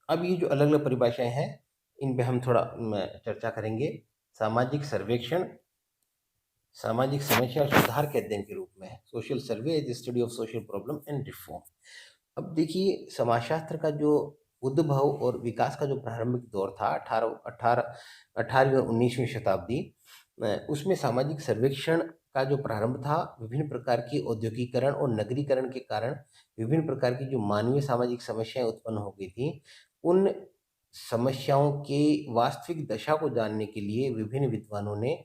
अब ये जो अलग अलग परिभाषाएं हैं, इन पे हम थोड़ा चर्चा करेंगे। सामाजिक सर्वेक्षण सामाजिक समस्या और सुधार के अध्ययन के रूप में है। Social survey is study of social problem and reform. अब देखिए, समाजशास्त्र का जो उद्भव और विकास का जो प्रारंभिक दौर था, 18वीं और 19वीं शताब्दी, उसमें सामाजिक सर्वेक्षण का जो प्रारंभ था, विभिन्न प्रकार की औद्योगिकरण और नगरीकरण के कारण विभिन्न प्रकार की जो मानवीय सामाजिक समस्याएं उत्पन्न हो गई थी, उन समस्याओं के वास्तविक दशा को जानने के लिए विभिन्न विद्वानों ने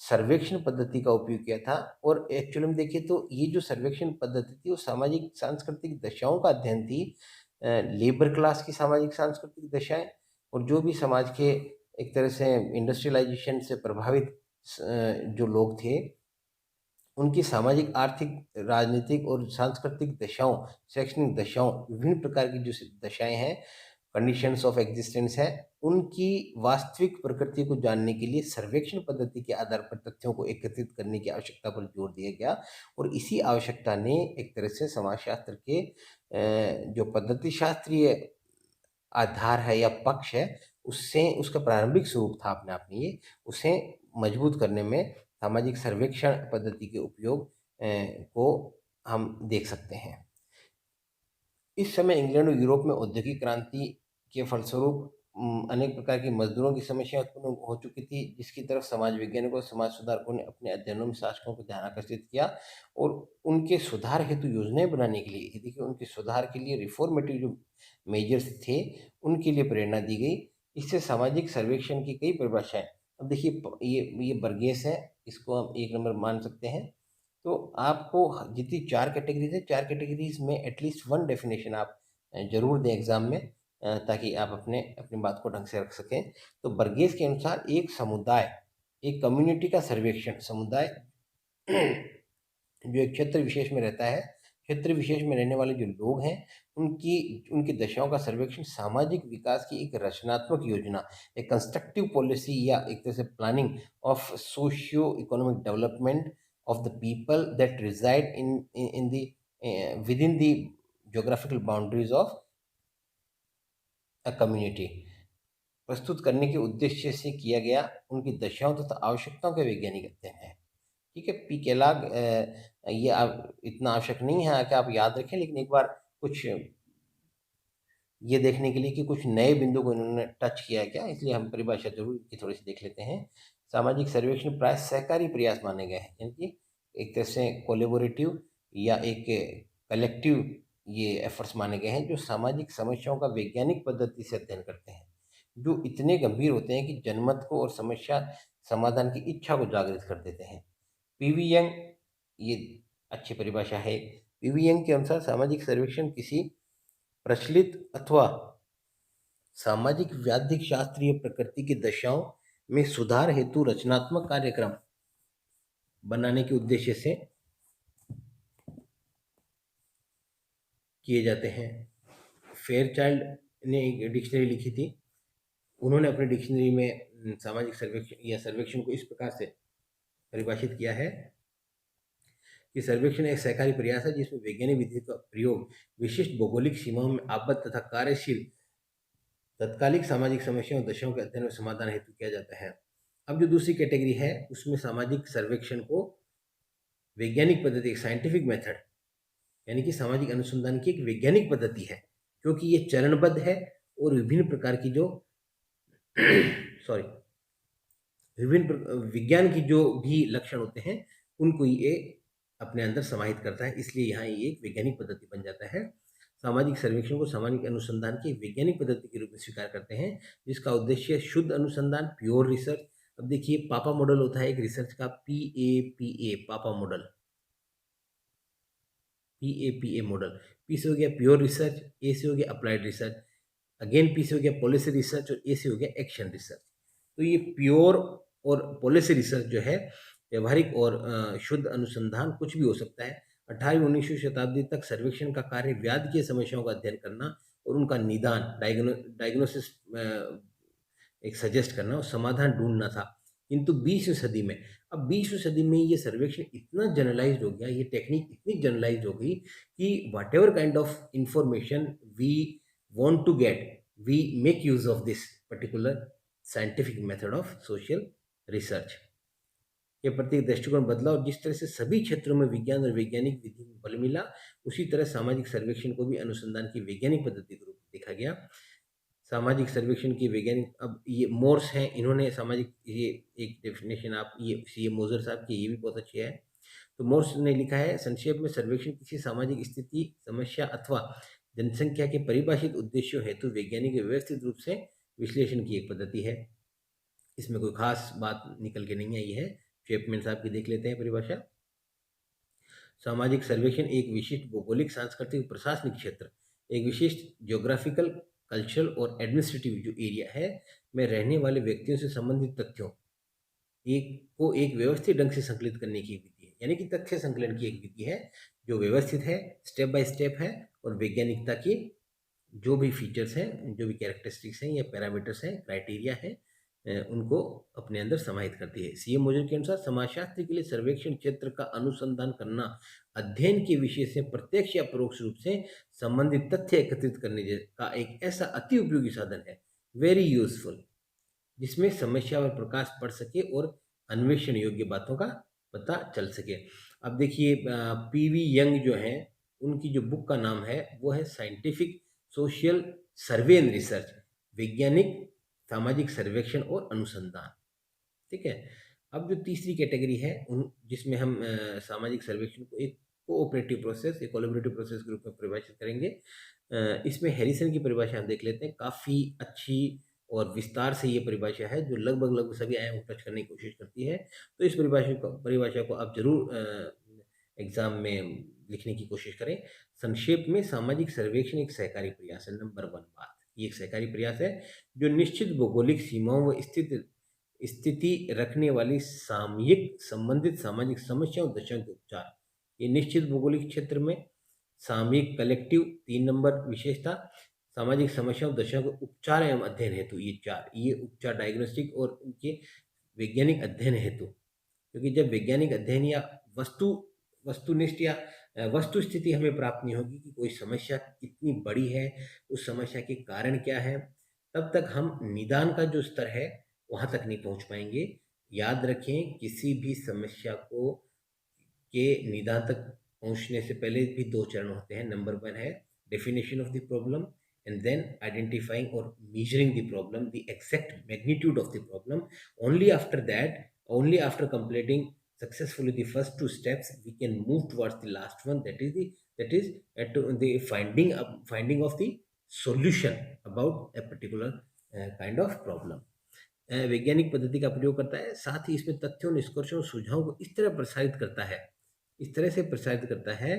सर्वेक्षण पद्धति का उपयोग किया था। और एक्चुअली में देखिए तो ये जो सर्वेक्षण पद्धति थी वो सामाजिक सांस्कृतिक दशाओं का अध्ययन थी। लेबर क्लास की सामाजिक सांस्कृतिक दशाएं, और जो भी समाज के एक तरह से इंडस्ट्रियलाइजेशन से प्रभावित जो लोग थे, उनकी सामाजिक, आर्थिक, राजनीतिक और सांस्कृतिक दशाओं, शैक्षणिक दशाओं, विभिन्न प्रकार की जो दशाएं हैं, कंडीशंस ऑफ एग्जिस्टेंस है, उनकी वास्तविक प्रकृति को जानने के लिए सर्वेक्षण पद्धति के आधार पर तथ्यों को एकत्रित करने की आवश्यकता पर जोर दिया गया। और इसी आवश्यकता ने एक तरह से समाजशास्त्र के जो पद्धति शास्त्रीय आधार है या पक्ष है, उससे उसका प्रारंभिक स्वरूप था अपने आप में ये, उसे मजबूत करने में सामाजिक सर्वेक्षण पद्धति के उपयोग को हम देख सकते हैं। इस समय इंग्लैंड और यूरोप में औद्योगिक क्रांति के फलस्वरूप अनेक प्रकार की मजदूरों की समस्या उत्पन्न हो चुकी थी, जिसकी तरफ समाज वैज्ञानिकों और समाज सुधारकों ने अपने अध्ययनों में शासकों को ध्यान आकर्षित किया। और उनके सुधार हेतु योजनाएं बनाने के लिए, देखिए उनके सुधार के लिए रिफॉर्मेटिव जो मेजर्स थे, उनके लिए प्रेरणा दी गई। इससे सामाजिक सर्वेक्षण की कई परिभाषाएं, अब देखिए ये बर्गेस है, इसको हम एक नंबर मान सकते हैं। तो आपको जितनी 4 कैटेगरीज है, 4 कैटेगरीज में एटलीस्ट वन डेफिनेशन आप जरूर दें एग्जाम में, ताकि आप अपने अपनी बात को ढंग से रख सकें। तो बर्गेस के अनुसार एक समुदाय, एक कम्युनिटी का सर्वेक्षण, समुदाय जो एक क्षेत्र विशेष में रहता है, क्षेत्र विशेष में रहने वाले जो लोग हैं, उनकी उनकी दशाओं का सर्वेक्षण सामाजिक विकास की एक रचनात्मक योजना, एक कंस्ट्रक्टिव पॉलिसी या एक तरह से planning of socio economic development of the people that reside in the within the geographical boundaries of a community प्रस्तुत करने के उद्देश्य से किया गया, उनकी दशाओं तथा आवश्यकताओं के वैज्ञानिक अध्ययन है। ठीक है, पी केलाग, ये आप इतना आवश्यक नहीं है कि आप याद रखें, लेकिन एक बार कुछ ये देखने के लिए कि कुछ नए बिंदु को इन्होंने टच किया है क्या, इसलिए हम परिभाषा जरूर की थोड़ी सी देख लेते हैं। सामाजिक सर्वेक्षण प्राय सहकारी प्रयास माने गए हैं, यानी कि एक तरह से कोलेबोरेटिव या एक कलेक्टिव ये एफर्ट्स माने गए हैं, जो सामाजिक समस्याओं का वैज्ञानिक पद्धति से अध्ययन करते हैं, जो इतने गंभीर होते हैं कि जनमत को और समस्या समाधान की इच्छा को जागृत कर देते हैं। पीवी यंग, ये अच्छी परिभाषा है। पीवी यंग के अनुसार सामाजिक सर्वेक्षण किसी प्रचलित अथवा सामाजिक व्याधिक शास्त्रीय प्रकृति की दशाओं में सुधार हेतु रचनात्मक कार्यक्रम बनाने के उद्देश्य से किए जाते हैं। फेयरचाइल्ड ने एक डिक्शनरी लिखी थी, उन्होंने अपनी डिक्शनरी में सामाजिक सर्वेक्षण या सर्वेक्षण को इस प्रकार से परिभाषित किया है कि सर्वेक्षण एक सहकारी प्रयास है जिसमें वैज्ञानिक विधि का प्रयोग विशिष्ट भौगोलिक सीमाओं में आबद्ध तथा कार्यशील तत्कालिक सामाजिक समस्याओं और दशाओं के अध्ययन और समाधान हेतु किया जाता है। अब जो दूसरी कैटेगरी है, उसमें सामाजिक सर्वेक्षण को वैज्ञानिक पद्धति, एक साइंटिफिक मेथड, यानी कि सामाजिक अनुसंधान की एक वैज्ञानिक पद्धति है, क्योंकि ये चरणबद्ध है और विभिन्न प्रकार की जो सॉरी विभिन्न विज्ञान की जो भी लक्षण होते हैं, उनको ये अपने अंदर समाहित करता है, इसलिए यहाँ ये एक वैज्ञानिक पद्धति बन जाता है। सामाजिक सर्वेक्षण को सामाजिक अनुसंधान की वैज्ञानिक पद्धति के रूप में स्वीकार करते हैं, जिसका उद्देश्य शुद्ध अनुसंधान, प्योर रिसर्च। अब देखिए, पापा मॉडल होता है एक रिसर्च का, PAPA, पापा मॉडल, PAPA मॉडल। पी से हो गया प्योर रिसर्च, ए से हो गया अप्लाइड रिसर्च, अगेन पी से हो गया पॉलिसी रिसर्च, और ए से हो गया एक्शन रिसर्च। तो ये प्योर और पॉलिसी रिसर्च जो है, व्यवहारिक और शुद्ध अनुसंधान कुछ भी हो सकता है। 18वीं 19वीं शताब्दी तक सर्वेक्षण का कार्य व्याधि की समस्याओं का अध्ययन करना और उनका निदान, डायग्नोसिस, एक सजेस्ट करना और समाधान ढूंढना था। किंतु 20वीं सदी में, अब 20वीं सदी में ये सर्वेक्षण इतना जनरलाइज्ड हो गया, ये टेक्निक इतनी जनरलाइज्ड हो गई कि whatever kind of information we want to get, we make use of this particular scientific method of social research। ये प्रत्येक दृष्टिकोण बदला और जिस तरह से सभी क्षेत्रों में विज्ञान और वैज्ञानिक विधि को बल मिला, उसी तरह सामाजिक सर्वेक्षण को भी अनुसंधान की वैज्ञानिक पद्धति के रूप में देखा गया। सामाजिक सर्वेक्षण की वैज्ञानिक, अब ये मोर्स हैं, इन्होंने सामाजिक, ये एक डेफिनेशन आप ये मोजर साहब की, ये भी बहुत अच्छी है। तो मोर्स ने लिखा है, संक्षेप में सर्वेक्षण किसी सामाजिक स्थिति, समस्या अथवा जनसंख्या के परिभाषित उद्देश्यों हेतु वैज्ञानिक व्यवस्थित रूप से विश्लेषण की एक पद्धति है। इसमें कोई खास बात निकल के नहीं आई है। चैपमैन साहब की देख लेते हैं परिभाषा। सामाजिक सर्वेक्षण एक विशिष्ट भौगोलिक, सांस्कृतिक, प्रशासनिक क्षेत्र, एक विशिष्ट ज्योग्राफिकल, कल्चरल और एडमिनिस्ट्रेटिव जो एरिया है में रहने वाले व्यक्तियों से संबंधित तथ्यों एक व्यवस्थित ढंग से संकलित करने की विधि है। यानी कि तथ्य संकलन की एक विधि है जो व्यवस्थित है, स्टेप बाय स्टेप है, और वैज्ञानिकता की जो भी फीचर्स हैं, जो भी कैरेक्टरिस्टिक्स हैं या पैरामीटर्स हैं, क्राइटेरिया हैं, उनको अपने अंदर समाहित करती है। सीएम मोजर के अनुसार समाजशास्त्र के लिए सर्वेक्षण क्षेत्र का अनुसंधान करना अध्ययन के विषय से प्रत्यक्ष या परोक्ष रूप से संबंधित तथ्य एकत्रित करने का एक ऐसा अति उपयोगी साधन है, वेरी यूजफुल, जिसमें समस्या पर प्रकाश पड़ सके और अन्वेषण योग्य बातों का पता चल सके। अब देखिए, पीवी यंग जो हैं, उनकी जो बुक का नाम है वो है scientific social survey and research, वैज्ञानिक सामाजिक सर्वेक्षण और अनुसंधान। ठीक है। अब जो तीसरी कैटेगरी है, उन जिसमें हम सामाजिक सर्वेक्षण को एक कोऑपरेटिव प्रोसेस, एक कोलैबोरेटिव प्रोसेस के रूप में परिभाषित करेंगे। इसमें हैरिसन की परिभाषा हम देख लेते हैं। काफ़ी अच्छी और विस्तार से ये परिभाषा है, जो लगभग सभी आयाम को टच करने की कोशिश करती है। तो इस परिभाषा को आप जरूर एग्जाम में लिखने की कोशिश करें। संक्षेप में, सामाजिक सर्वेक्षण एक सहकारी प्रयास है। नंबर 1 बात, ये एक सहकारी प्रयास है जो निश्चित भौगोलिक सीमाओं व स्थिति रखने वाली सामयिक संबंधित सामाजिक समस्याओं दशाओं के उपचार, ये निश्चित भौगोलिक क्षेत्र में सामयिक, कलेक्टिव, 3 नंबर विशेषता, सामाजिक समस्याओं दशाओं के उपचार एवं अध्ययन हेतु, ये 4, ये उपचार डायग्नोस्टिक और उनके वैज्ञानिक अध्ययन हेतु। क्योंकि जब वैज्ञानिक अध्ययन या वस्तुनिष्ठ या वस्तु स्थिति हमें प्राप्त नहीं होगी कि कोई समस्या कितनी बड़ी है, उस समस्या के कारण क्या है, तब तक हम निदान का जो स्तर है वहां तक नहीं पहुंच पाएंगे। याद रखें, किसी भी समस्या को के निदान तक पहुंचने से पहले भी 2 चरण होते हैं। नंबर 1 है definition of the problem, and then identifying or measuring the problem, the exact magnitude of the problem. Only after completing successfully the first 2 steps, we can move towards the last one, that is the finding of the solution about a particular kind of problem। वैज्ञानिक पद्धति का प्रयोग करता है, साथ ही इसमें तथ्यों, निष्कर्षों और सुझावों को इस तरह से प्रसारित करता है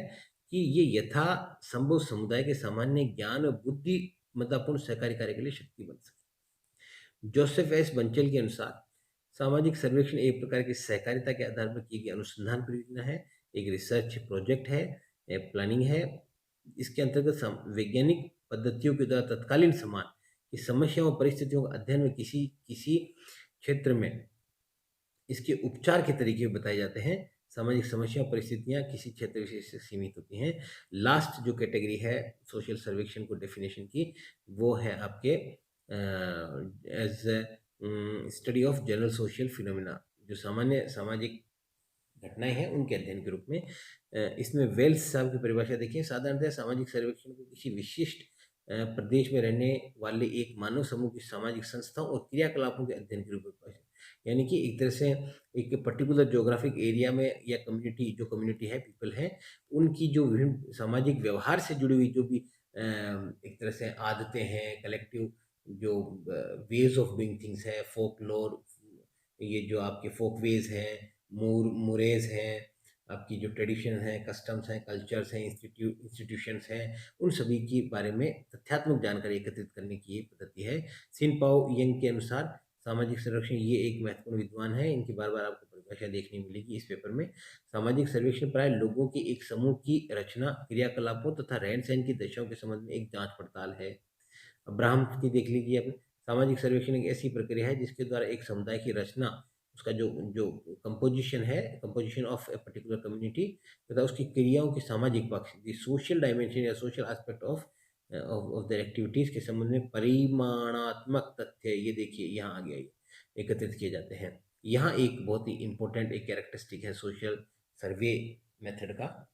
कि ये यथा संभव समुदाय के सामान्य ज्ञान और बुद्धिमत्तापूर्ण सहकारी कार्य के लिए शक्ति बन सके। जोसेफ एस बंचेल के अनुसार सामाजिक सर्वेक्षण एक प्रकार की सहकारिता के आधार पर की गई अनुसंधान परियोजना है, एक रिसर्च प्रोजेक्ट है, एक प्लानिंग है। इसके अंतर्गत वैज्ञानिक पद्धतियों के द्वारा तत्कालीन समाज की समस्याओं और परिस्थितियों का अध्ययन में किसी क्षेत्र में इसके उपचार के तरीके बताए जाते हैं। सामाजिक समस्या परिस्थितियां किसी क्षेत्र विशेष से सीमित होती हैं। लास्ट जो कैटेगरी है सोशल सर्वेक्षण को डेफिनेशन की, वो है आपके as study of general social phenomena, जो सामान्य सामाजिक घटनाएं हैं उनके अध्ययन के रूप में। इसमें वेल्स साहब की परिभाषा देखिए। साधारणतः सामाजिक सर्वेक्षण को किसी विशिष्ट प्रदेश में रहने वाले एक मानव समूह की सामाजिक संस्थाओं और क्रियाकलापों के अध्ययन के रूप में, यानी कि एक तरह से एक पर्टिकुलर ज्योग्राफिक एरिया में या कम्युनिटी है, पीपल है, उनकी जो विभिन्न सामाजिक व्यवहार से जुड़ी हुई जो भी एक तरह से आदतें हैं, कलेक्टिव जो वेज ऑफ डूइंग थिंग्स है, फोकलोर, ये जो आपके फोक वेज हैं, मोरेज हैं, आपकी जो ट्रेडिशन है, कस्टम्स हैं, कल्चर्स हैं, इंस्टीट्यूशंस हैं, उन सभी के बारे में तथ्यात्मक जानकारी एकत्रित करने की ये पद्धति है। सिन-पाओ यंग के अनुसार सामाजिक सर्वेक्षण ये एक महत्वपूर्ण विद्वान है, इनकी बार बार आपको परिभाषा देखने मिलेगी इस पेपर में। सामाजिक सर्वेक्षण प्राय लोगों के एक समूह की रचना, क्रियाकलापों तथा रहन सहन की दशाओं के संबंध में एक जांच पड़ताल है। अब्राहम की देख लीजिए आप। सामाजिक सर्वेक्षण एक ऐसी प्रक्रिया है जिसके द्वारा एक समुदाय की रचना, उसका जो कंपोजिशन है, composition of a particular community, तथा उसकी क्रियाओं के सामाजिक पक्ष, द सोशल डायमेंशन या social aspect of of their activities के संबंध में परिमाणात्मक तथ्य, ये देखिए यहाँ आ गया ये, एकत्रित किए जाते हैं। यहाँ एक बहुत ही इम्पोर्टेंट एक कैरेक्टरिस्टिक है सोशल सर्वे मेथड का,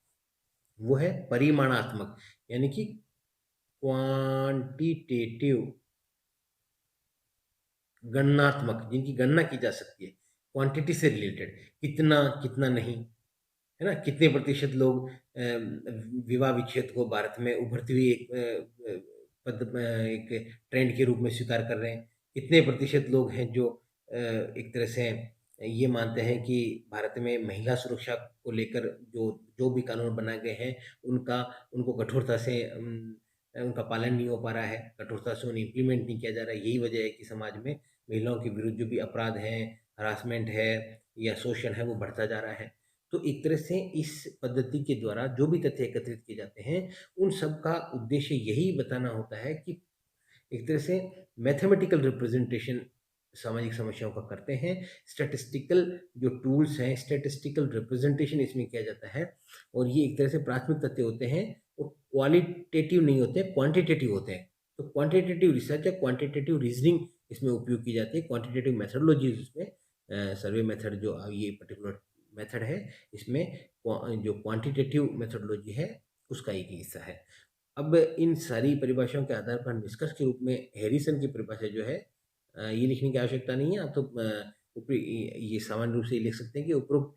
वो है परिमाणात्मक, यानी कि क्वांटिटेटिव, गणनात्मक, जिनकी गणना की जा सकती है, क्वांटिटी से रिलेटेड, कितना कितना नहीं, है ना? कितने प्रतिशत लोग विवाह विच्छेद को भारत में उभरती हुई एक एक ट्रेंड के रूप में स्वीकार कर रहे हैं? कितने प्रतिशत लोग हैं जो एक तरह से ये मानते हैं कि भारत में महिला सुरक्षा को लेकर जो जो भी कानून बनाए गए हैं, उनको कठोरता से उनका पालन नहीं हो पा रहा है, कठोरता से उन्हें इम्प्लीमेंट नहीं किया जा रहा है। यही वजह है कि समाज में महिलाओं के विरुद्ध जो भी अपराध हैं, हरासमेंट है या शोषण है, वो बढ़ता जा रहा है। तो एक तरह से इस पद्धति के द्वारा जो भी तथ्य एकत्रित किए जाते हैं, उन सब का उद्देश्य यही बताना होता है कि एक तरह से मैथमेटिकल रिप्रेजेंटेशन सामाजिक समस्याओं का करते हैं। स्टैटिस्टिकल जो टूल्स हैं, स्टैटिस्टिकल रिप्रेजेंटेशन इसमें किया जाता है, और ये एक तरह से प्राथमिक तथ्य होते हैं, वो क्वालिटेटिव नहीं होते, क्वांटिटेटिव होते हैं। तो क्वांटिटेटिव रिसर्च या क्वांटिटेटिव रीजनिंग इसमें उपयोग की जाती है, क्वांटिटेटिव मेथडोलॉजी इसमें सर्वे मेथड जो ये पर्टिकुलर मेथड है, इसमें जो क्वांटिटेटिव मेथडोलॉजी है उसका एक हिस्सा है। अब इन सारी परिभाषाओं के आधार पर निष्कर्ष के रूप में हैरिसन की परिभाषा जो है, ये लिखने की आवश्यकता नहीं है, आप तो ऊपरी ये सामान्य रूप से ये लिख सकते हैं कि उपरोक्त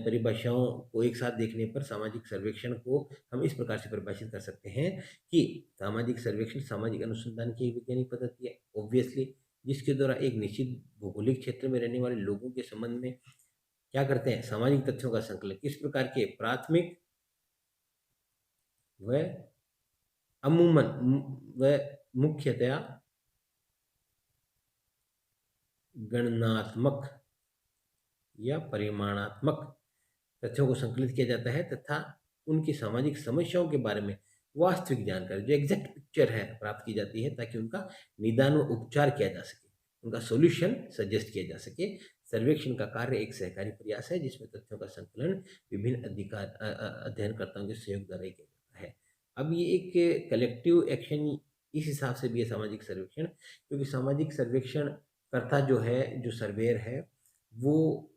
परिभाषाओं को एक साथ देखने पर सामाजिक सर्वेक्षण को हम इस प्रकार से परिभाषित कर सकते हैं कि सामाजिक सर्वेक्षण सामाजिक अनुसंधान की एक वैज्ञानिक पद्धति है, ऑब्वियसली, जिसके द्वारा एक निश्चित भौगोलिक क्षेत्र में रहने वाले लोगों के संबंध में क्या करते हैं, सामाजिक तथ्यों का संकलन किस प्रकार के प्राथमिक व अमूमन व मुख्यतया गणनात्मक या परिमाणात्मक तथ्यों को संकलित किया जाता है तथा उनकी सामाजिक समस्याओं के बारे में वास्तविक जानकारी, जो एग्जैक्ट पिक्चर है, प्राप्त की जाती है, ताकि उनका निदान व उपचार किया जा सके, उनका सॉल्यूशन सजेस्ट किया जा सके। सर्वेक्षण का कार्य एक सहकारी प्रयास है जिसमें तथ्यों का संकलन विभिन्न अध्ययनकर्ताओं के सहयोग द्वारा किया जाता है। अब ये एक कलेक्टिव एक्शन इस हिसाब से भी है सामाजिक सर्वेक्षण, क्योंकि सामाजिक सर्वेक्षण कर्ता जो है, जो सर्वेयर है, वो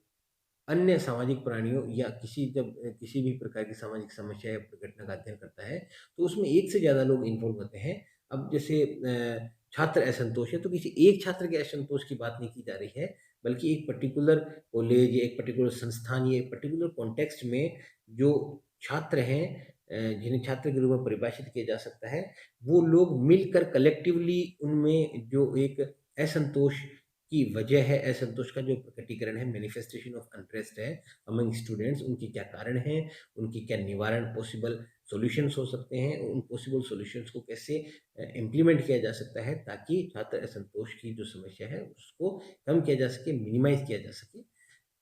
अन्य सामाजिक प्राणियों या किसी भी प्रकार की सामाजिक समस्या या घटना का अध्ययन करता है, तो उसमें एक से ज़्यादा लोग इन्वॉल्व होते हैं। अब जैसे छात्र असंतोष है, तो किसी एक छात्र के असंतोष की बात नहीं की जा रही है, बल्कि एक पर्टिकुलर कॉलेज या एक पर्टिकुलर संस्थान या एक पर्टिकुलर कॉन्टेक्स्ट में जो छात्र हैं, जिन्हें छात्र के रूप में परिभाषित किया जा सकता है, वो लोग मिलकर कलेक्टिवली उनमें जो एक असंतोष की वजह है, असंतोष का जो प्रकटीकरण है, मैनिफेस्टेशन ऑफ अनरेस्ट है अमंग स्टूडेंट्स, उनके क्या कारण हैं, उनकी क्या निवारण पॉसिबल सॉल्यूशंस हो सकते हैं, उन पॉसिबल सॉल्यूशंस को कैसे इम्प्लीमेंट किया जा सकता है ताकि छात्र असंतोष की जो समस्या है उसको कम किया जा सके, मिनिमाइज किया जा सके।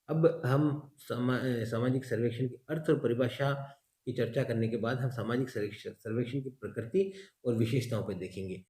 अब हम सामाजिक सर्वेक्षण के अर्थ और परिभाषा की चर्चा करने के बाद हम सामाजिक सर्वेक्षण की प्रकृति और विशेषताओं पर देखेंगे।